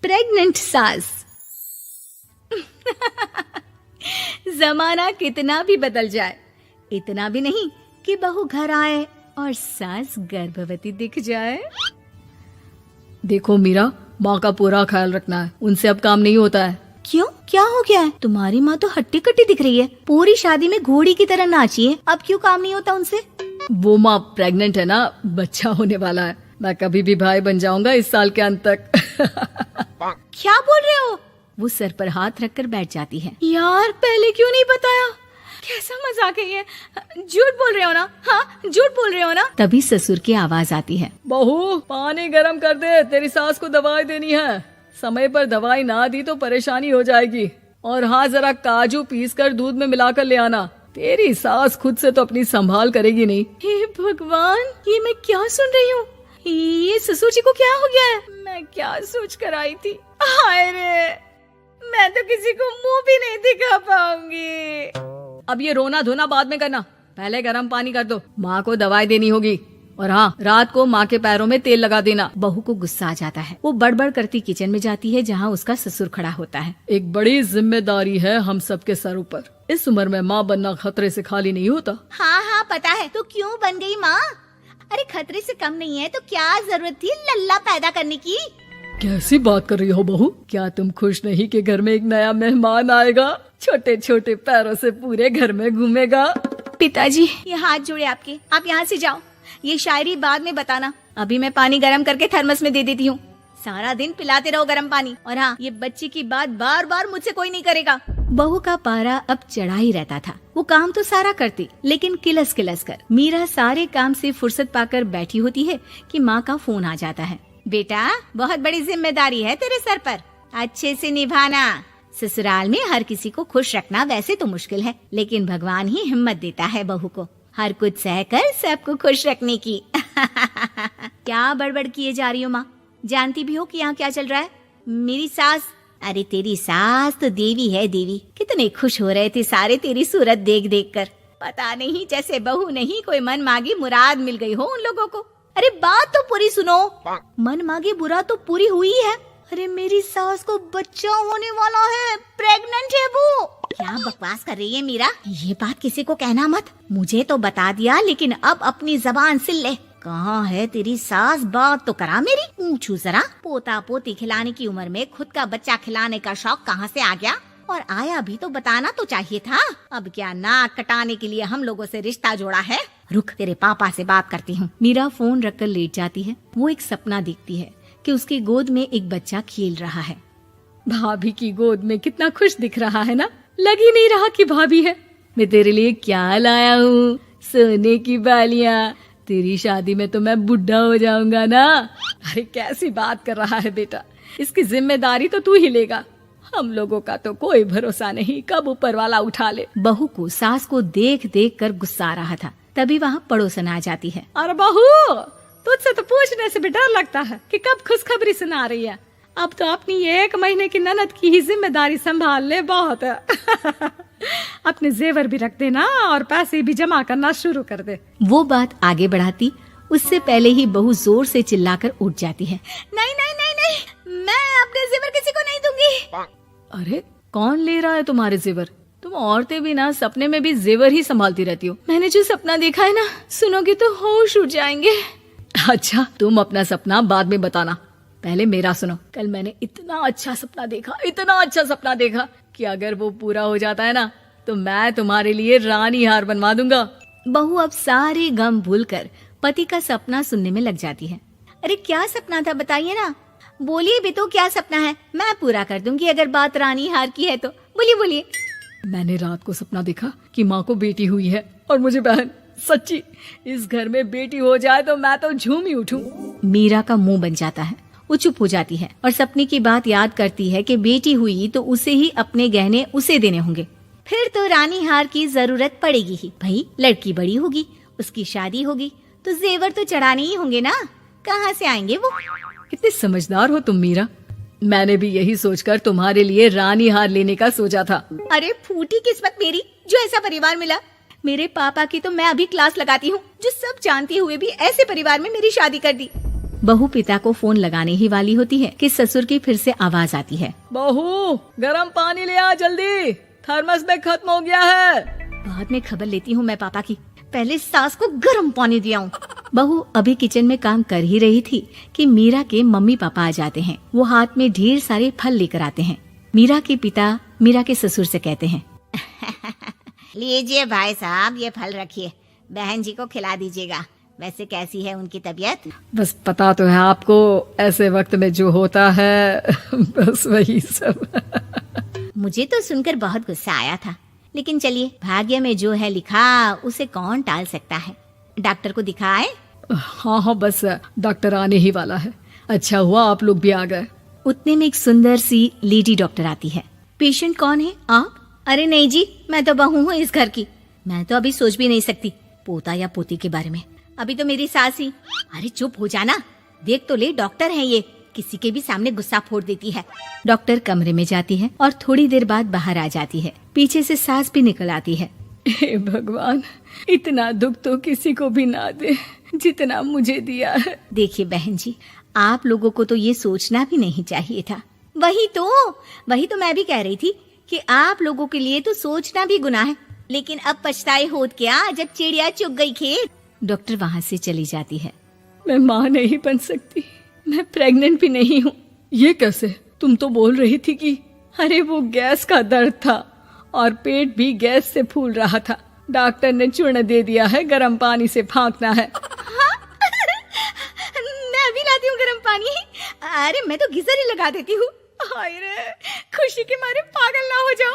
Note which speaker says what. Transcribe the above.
Speaker 1: Pregnant सास। जमाना कितना भी बदल जाए, इतना भी नहीं कि बहू घर आए और सास गर्भवती दिख जाए।
Speaker 2: देखो मीरा, माँ का पूरा ख्याल रखना है, उनसे अब काम नहीं होता है।
Speaker 1: क्यों, क्या हो गया है? तुम्हारी माँ तो हट्टी कट्टी दिख रही है, पूरी शादी में घोड़ी की तरह नाची है, अब क्यों काम नहीं होता उनसे?
Speaker 2: वो माँ प्रेग्नेंट है ना, बच्चा होने वाला है। मैं कभी भी भाई बन जाऊंगा इस साल के अंत तक।
Speaker 1: क्या बोल रहे हो? वो सर पर हाथ रखकर बैठ जाती है। यार, पहले क्यों नहीं बताया? कैसा मजाक है ये? झूठ बोल रहे हो ना? हाँ, झूठ बोल रहे हो ना? तभी ससुर की आवाज आती है।
Speaker 2: बहू, पानी गरम कर दे, तेरी सास को दवाई देनी है। समय पर दवाई ना दी तो परेशानी हो जाएगी। और हाँ, जरा काजू पीस कर दूध में मिलाकर ले आना। तेरी सास खुद से तो अपनी संभाल करेगी नहीं।
Speaker 1: हे भगवान, ये मैं क्या सुन रही हूँ? ये ससुर जी को क्या हो गया है? मैं क्या सोच कर आई थी? हाय रे, मैं तो किसी को मुंह भी नहीं दिखा पाऊंगी।
Speaker 2: अब ये रोना धोना बाद में करना, पहले गर्म पानी कर दो, माँ को दवाई देनी होगी। और हाँ, रात को माँ के पैरों में तेल लगा देना।
Speaker 1: बहू को गुस्सा आ जाता है, वो बड़बड़ करती किचन में जाती है जहाँ उसका ससुर खड़ा होता है।
Speaker 2: एक बड़ी जिम्मेदारी है हम सबके सरों पर। इस उम्र में माँ बनना खतरे से खाली नहीं होता।
Speaker 1: हाँ हाँ पता है, तो क्यों बन गई माँ? अरे खतरे से कम नहीं है तो क्या जरूरत थी लल्ला पैदा करने की?
Speaker 2: कैसी बात कर रही हो बहू? क्या तुम खुश नहीं कि घर में एक नया मेहमान आएगा, छोटे छोटे पैरों से पूरे घर में घूमेगा?
Speaker 1: पिताजी, ये हाथ जोड़े आपके, आप यहाँ से जाओ। ये शायरी बाद में बताना, अभी मैं पानी गरम करके थर्मस में दे देती हूँ। सारा दिन पिलाते रहो गरम पानी। और हाँ, ये बच्चे की बात बार बार मुझसे कोई नहीं करेगा। बहू का पारा अब चढ़ा ही रहता था। वो काम तो सारा करती, लेकिन किलस किलस कर। मीरा सारे काम से फुर्सत पाकर बैठी होती है कि माँ का फोन आ जाता है। बेटा, बहुत बड़ी जिम्मेदारी है तेरे सर पर, अच्छे से निभाना। ससुराल में हर किसी को खुश रखना वैसे तो मुश्किल है, लेकिन भगवान ही हिम्मत देता है बहू को हर कुछ सहकर सबको खुश रखने की। क्या बड़बड़ किए जा रही हो माँ? जानती भी हो कि यहाँ क्या चल रहा है? मेरी सास, अरे तेरी सास तो देवी है देवी। कितने खुश हो रहे थे सारे तेरी सूरत देख देख कर। पता नहीं जैसे बहू नहीं कोई मन मांगी मुराद मिल गई हो उन लोगों को। अरे बात तो पूरी सुनो। मन मांगी मुराद तो पूरी हुई है। अरे मेरी सास को बच्चा होने वाला है, प्रेग्नेंट है वो। क्या बकवास कर रही है मीरा? ये बात किसी को कहना मत। मुझे तो बता दिया, लेकिन अब अपनी जबान सिल ले। कहाँ है तेरी सास? बात तो करा मेरी। पूछू जरा, पोता पोती खिलाने की उम्र में खुद का बच्चा खिलाने का शौक कहाँ से आ गया? और आया भी तो बताना तो चाहिए था। अब क्या नाक कटाने के लिए हम लोगों से रिश्ता जोड़ा है? रुक, तेरे पापा से बात करती हूँ। मीरा फोन रखकर लेट जाती है। वो एक सपना देखती है कि उसकी गोद में एक बच्चा खेल रहा है।
Speaker 2: भाभी की गोद में कितना खुश दिख रहा है ना, लग ही नहीं रहा कि भाभी है। मैं तेरे लिए क्या लाया हूँ, सोने की बालियाँ। तेरी शादी में तो मैं बुढ़ा हो जाऊंगा ना। अरे कैसी बात कर रहा है बेटा, इसकी जिम्मेदारी तो तू ही लेगा। हम लोगों का तो कोई भरोसा नहीं, कब ऊपर वाला उठा ले।
Speaker 1: बहू को सास को देख देख कर गुस्सा आ रहा था। तभी वहाँ पड़ोसन आ जाती है।
Speaker 2: अरे बहू, तुझसे तो पूछने से भी डर लगता है कि कब खुशखबरी सुना रही है। अब तो अपनी 1 महीने की ननद की ही जिम्मेदारी संभाल ले, बहुत है। अपने जेवर भी रख देना और पैसे भी जमा करना शुरू कर दे।
Speaker 1: वो बात आगे बढ़ाती उससे पहले ही बहू जोर से चिल्लाकर उठ जाती है। नहीं नहीं नहीं नहीं, मैं अपने जेवर किसी को नहीं दूंगी।
Speaker 2: अरे कौन ले रहा है तुम्हारे जेवर? तुम औरतें भी ना सपने में भी जेवर ही संभालती रहती हो।
Speaker 1: मैंने जो सपना देखा है ना, सुनोगे तो होश उड़ जाएंगे।
Speaker 2: अच्छा, तुम अपना सपना बाद में बताना, पहले मेरा सुनो। कल मैंने इतना अच्छा सपना देखा, इतना अच्छा सपना देखा कि अगर वो पूरा हो जाता है ना तो मैं तुम्हारे लिए रानी हार बनवा दूंगा।
Speaker 1: बहू अब सारे गम भूलकर पति का सपना सुनने में लग जाती है। अरे क्या सपना था, बताइए ना। बोलिए भी तो, क्या सपना है? मैं पूरा कर दूंगी अगर बात रानी हार की है तो। बोलिए बोलिए।
Speaker 2: मैंने रात को सपना देखा कि माँ को बेटी हुई है और मुझे बहन। सच्ची, इस घर में बेटी हो जाए तो मैं तो झूम ही उठूं।
Speaker 1: मीरा का मुंह बन जाता है। वो चुप हो जाती है और सपने की बात याद करती है कि बेटी हुई तो उसे ही अपने गहने उसे देने होंगे। फिर तो रानी हार की जरूरत पड़ेगी ही। भाई लड़की बड़ी होगी, उसकी शादी होगी तो जेवर तो चढ़ाने ही होंगे ना, कहाँ से आएंगे वो?
Speaker 2: कितनी समझदार हो तुम मीरा। मैंने भी यही सोचकर तुम्हारे लिए रानी हार लेने का सोचा था।
Speaker 1: अरे फूटी किस्मत मेरी जो ऐसा परिवार मिला। मेरे पापा की तो मैं अभी क्लास लगाती हूँ, जो सब जानते हुए भी ऐसे परिवार में मेरी शादी कर दी। बहू पिता को फोन लगाने ही वाली होती है कि ससुर की फिर से आवाज आती है।
Speaker 2: बहू गरम पानी ले आ जल्दी, थर्मस में खत्म हो गया है।
Speaker 1: बाद में खबर लेती हूँ मैं पापा की, पहले सास को गर्म पानी दिया हूँ। बहू अभी किचन में काम कर ही रही थी कि मीरा के मम्मी पापा आ जाते हैं। वो हाथ में ढेर सारे फल लेकर आते हैं। मीरा के पिता मीरा के ससुर से कहते हैं, लीजिए भाई साहब, ये फल रखिए, बहन जी को खिला दीजिएगा। वैसे कैसी है उनकी तबीयत?
Speaker 2: बस पता तो है आपको, ऐसे वक्त में जो होता है बस वही सब।
Speaker 1: मुझे तो सुनकर बहुत गुस्सा आया था, लेकिन चलिए, भाग्य में जो है लिखा उसे कौन टाल सकता है। डॉक्टर को दिखाए?
Speaker 2: हाँ, बस डॉक्टर आने ही वाला है। अच्छा हुआ आप लोग भी आ गए।
Speaker 1: उतने में एक सुंदर सी लेडी डॉक्टर आती है। पेशेंट कौन है आप? अरे नहीं जी, मैं तो बहू हूँ इस घर की। मैं तो अभी सोच भी नहीं सकती पोता या पोती के बारे में। अभी तो मेरी सास ही। अरे चुप हो जाना, देख तो ले, डॉक्टर है ये, किसी के भी सामने गुस्सा फोड़ देती है। डॉक्टर कमरे में जाती है और थोड़ी देर बाद बाहर आ जाती है। पीछे से सास भी निकल आती है।
Speaker 2: हे भगवान, इतना दुख तो किसी को भी ना दे जितना मुझे दिया है।
Speaker 1: देखिए बहन जी, आप लोगों को तो ये सोचना भी नहीं चाहिए था। वही तो मैं भी कह रही थी कि आप लोगों के लिए तो सोचना भी गुनाह है, लेकिन अब पछताए होत क्या जब चिड़िया चुग गई खेत। डॉक्टर वहाँ से चली जाती है।
Speaker 2: मैं माँ नहीं बन सकती, मैं प्रेग्नेंट भी नहीं हूँ। ये कैसे? तुम तो बोल रही थी कि अरे वो गैस का दर्द था और पेट भी गैस से फूल रहा था। डॉक्टर ने चूर्ण दे दिया है, गर्म पानी से फांकना है।
Speaker 1: मैं अभी लाती हूँ गर्म पानी। अरे मैं तो गीजर ही लगा देती हूँ। हाय रे, खुशी के मारे पागल ना हो जाओ।